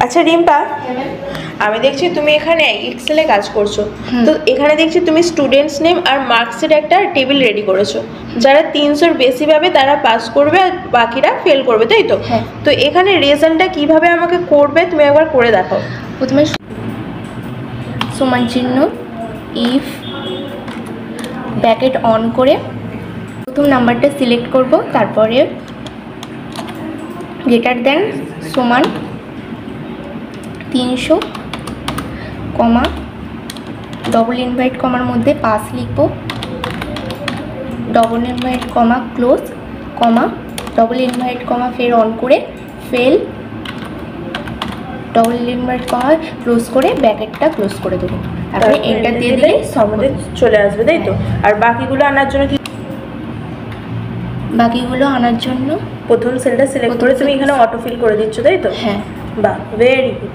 আচ্ছা রিম্পা, আমি দেখছি তুমি এখানে এক্সেলে কাজ করছো, তো এখানে দেখছি তুমি স্টুডেন্টস নেম আর মার্কসের একটা টেবিল রেডি করেছো। যারা 300-র বেশি পাবে তারা পাস করবে আর বাকিরা ফেল করবে, তাই তো? হ্যাঁ। তো এখানে রেজাল্টটা কিভাবে আমাকে করবে তুমি একবার করে দেখাও। প্রথমে সমান চিহ্ন, ইফ, ব্র্যাকেট অন করে প্রথম নাম্বারটা সিলেক্ট করব, তারপরে গ্রেটার দেন সমান 300 কমা ডবল ইনভার্ট কমার মধ্যে পাস লিখব, double invert comma close comma double invert comma ফের অন করে fail, double invert comma close করে ব্র্যাকেটটা ক্লোজ করে দেবো। তারপরে এন্টার দিয়ে দিলে আমাদের চলে আসবে, তাই তো? আর বাকিগুলো আনার জন্য কি? বাকিগুলো আনার জন্য প্রথম সেলটা সিলেক্ট করে তুমি এখানে অটোফিল করে দিচ্ছ, তাই তো? হ্যাঁ। বাহ, ভেরি গুড।